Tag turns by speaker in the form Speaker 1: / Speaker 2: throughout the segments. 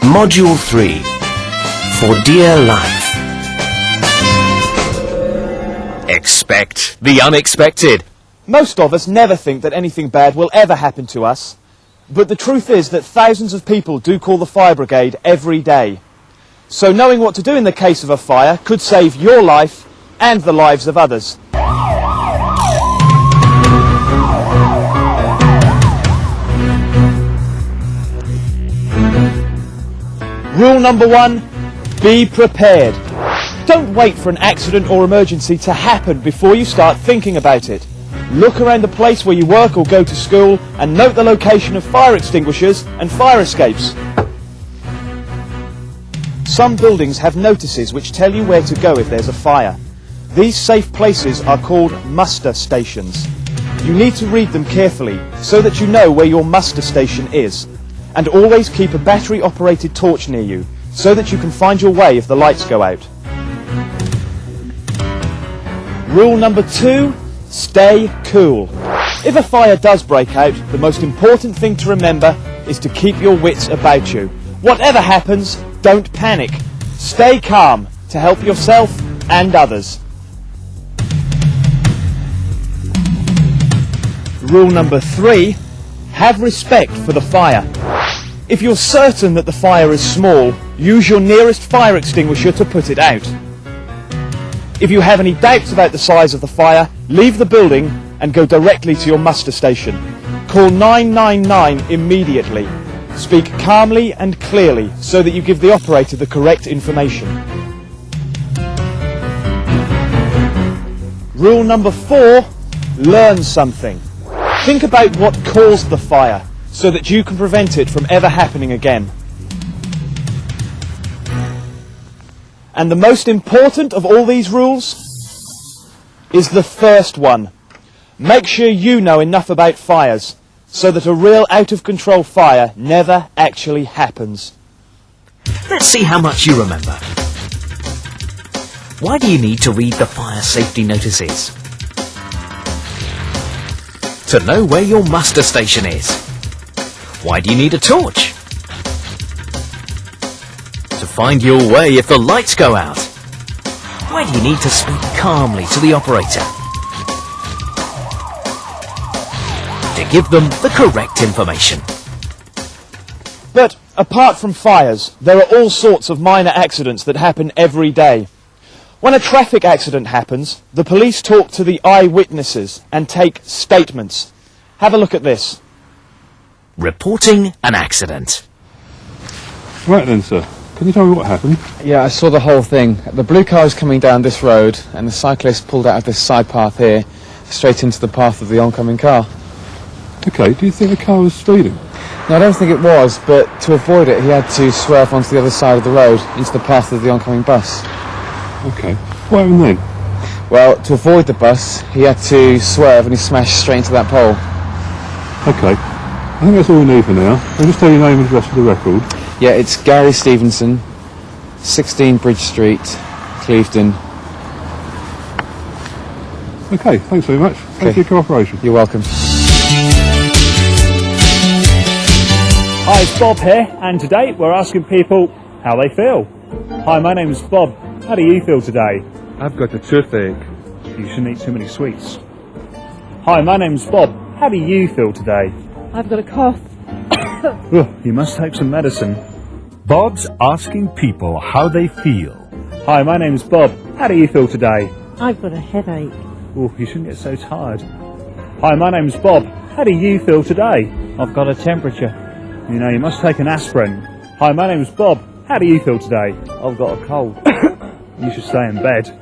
Speaker 1: Module 3 for Dear Life. Expect the unexpected.
Speaker 2: Most of us never think that anything bad will ever happen to us, but the truth is that thousands of people do call the fire brigade every day. So knowing what to do in the case of a fire could save your life and the lives of others. Rule number 1, be prepared. Don't wait for an accident or emergency to happen before you start thinking about it. Look around the place where you work or go to school and note the location of fire extinguishers and fire escapes. Some buildings have notices which tell you where to go if there's a fire. These safe places are called muster stations. You need to read them carefully so that you know where your muster station is. And always keep a battery-operated torch near you so that you can find your way if the lights go out. Rule number 2, stay cool. If a fire does break out, the most important thing to remember is to keep your wits about you. Whatever happens, don't panic. Stay calm to help yourself and others. Rule number 3, have respect for the fire. If you're certain that the fire is small, use your nearest fire extinguisher to put it out. If you have any doubts about the size of the fire, leave the building and go directly to your muster station. Call 999 immediately. Speak calmly and clearly so that you give the operator the correct information. Rule number 4, learn something. Think about what caused the fire so that you can prevent it from ever happening again. And the most important of all these rules is the first one. Make sure you know enough about fires so that a real out-of-control fire never actually happens.
Speaker 1: Let's see how much you remember. Why do you need to read the fire safety notices? To know where your muster station is. Why do you need a torch? To find your way if the lights go out. Why do you need to speak calmly to the operator? To give them the correct information.
Speaker 2: But apart from fires, there are all sorts of minor accidents that happen every day. When a traffic accident happens, the police talk to the eyewitnesses and take statements. Have a look at this.
Speaker 1: Reporting an accident.
Speaker 3: Right then, sir. Can you tell me what happened?
Speaker 4: Yeah, I saw the whole thing. The blue car was coming down this road and the cyclist pulled out of this side path here, straight into the path of the oncoming car.
Speaker 3: Okay, do you think the car was speeding?
Speaker 4: No, I don't think it was, but to avoid it he had to swerve onto the other side of the road, into the path of the oncoming bus.
Speaker 3: Okay, what happened then?
Speaker 4: Well, to avoid the bus, he had to swerve and he smashed straight into that pole.
Speaker 3: Okay, I think that's all we need for now. I'll just tell your name and address for the record.
Speaker 4: Yeah, it's Gary Stevenson, 16 Bridge Street, Clevedon.
Speaker 3: Okay, thanks very much. Thanks for your cooperation.
Speaker 4: You're welcome.
Speaker 5: Hi, it's Bob here, and today we're asking people how they feel. Hi, my name's Bob. How do you feel today?
Speaker 3: I've got a toothache.
Speaker 5: You shouldn't eat too many sweets. Hi, my name's Bob. How do you feel today?
Speaker 6: I've got a cough.
Speaker 5: You must take some medicine.
Speaker 7: Bob's asking people how they feel.
Speaker 5: Hi, my name's Bob. How do you feel today?
Speaker 6: I've got a headache.
Speaker 5: Oh, you shouldn't get so tired. Hi, my name's Bob. How do you feel today?
Speaker 8: I've got a temperature.
Speaker 5: You know, you must take an aspirin. Hi, my name's Bob. How do you feel today?
Speaker 8: I've got a cold.
Speaker 5: You should stay in bed.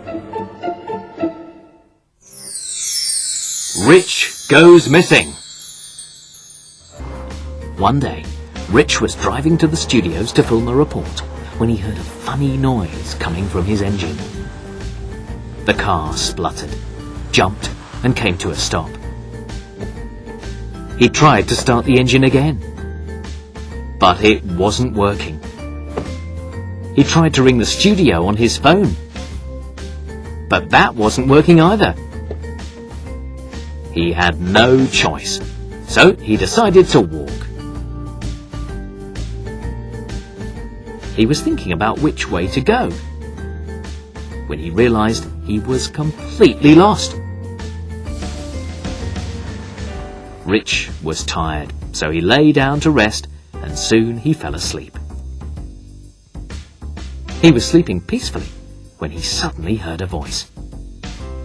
Speaker 1: Rich goes missing. One day, Rich was driving to the studios to film a report when he heard a funny noise coming from his engine. The car spluttered, jumped, and came to a stop. He tried to start the engine again, but it wasn't working. He tried to ring the studio on his phone, but that wasn't working either. He had no choice, so he decided to walk. He was thinking about which way to go when he realised he was completely lost. Rich was tired, so he lay down to rest, and soon he fell asleep. He was sleeping peacefully when he suddenly heard a voice.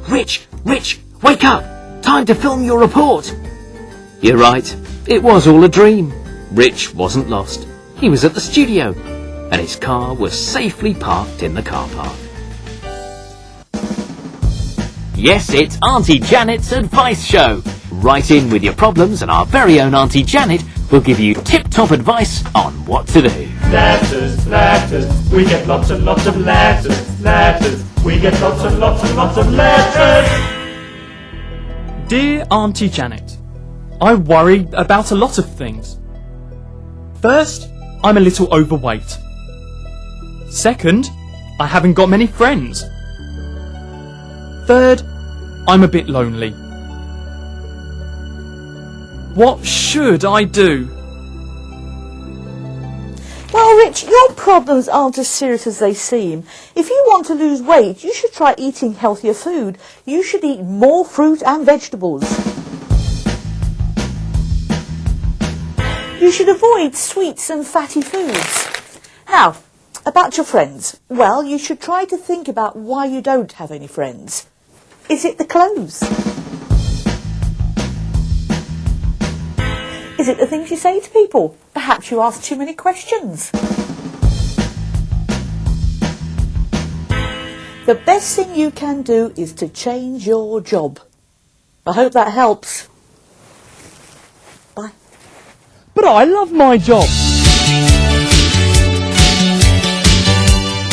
Speaker 1: "Rich! Rich! Wake up! Time to film your report!" You're right, it was all a dream. Rich wasn't lost. He was at the studio, and his car was safely parked in the car park. Yes, it's Auntie Janet's Advice Show. Write in with your problems and our very own Auntie Janet will give you tip-top advice on what to do.
Speaker 9: Letters, letters, we get lots and lots of letters, letters, we get lots and lots and lots of letters.
Speaker 10: Dear Auntie Janet, I worry about a lot of things. First, I'm a little overweight. Second, I haven't got many friends. Third, I'm a bit lonely. What should I do?
Speaker 6: Well, Rich, your problems aren't as serious as they seem. If you want to lose weight, you should try eating healthier food. You should eat more fruit and vegetables. You should avoid sweets and fatty foods. Now, about your friends. Well, you should try to think about why you don't have any friends. Is it the clothes? Is it the things you say to people? Perhaps you ask too many questions. The best thing you can do is to change your job. I hope that helps. Bye.
Speaker 10: But I love my job.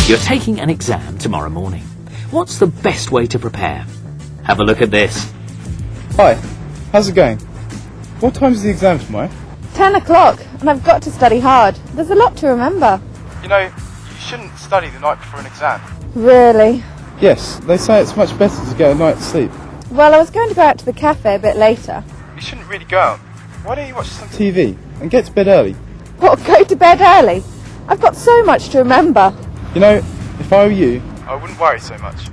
Speaker 1: You're taking an exam tomorrow morning. What's the best way to prepare? Have a look at this.
Speaker 4: Hi, how's it going? What time's the exam tomorrow?
Speaker 11: 10 o'clock, and I've got to study hard. There's a lot to remember.
Speaker 4: You know, you shouldn't study the night before an exam.
Speaker 11: Really?
Speaker 4: Yes, they say it's much better to get a night's sleep.
Speaker 11: Well, I was going to go out to the cafe a bit later.
Speaker 4: You shouldn't really go out. Why don't you watch some TV and get to bed early?
Speaker 11: What, go to bed early? I've got so much to remember.
Speaker 4: You know, if I were you, I wouldn't worry so much.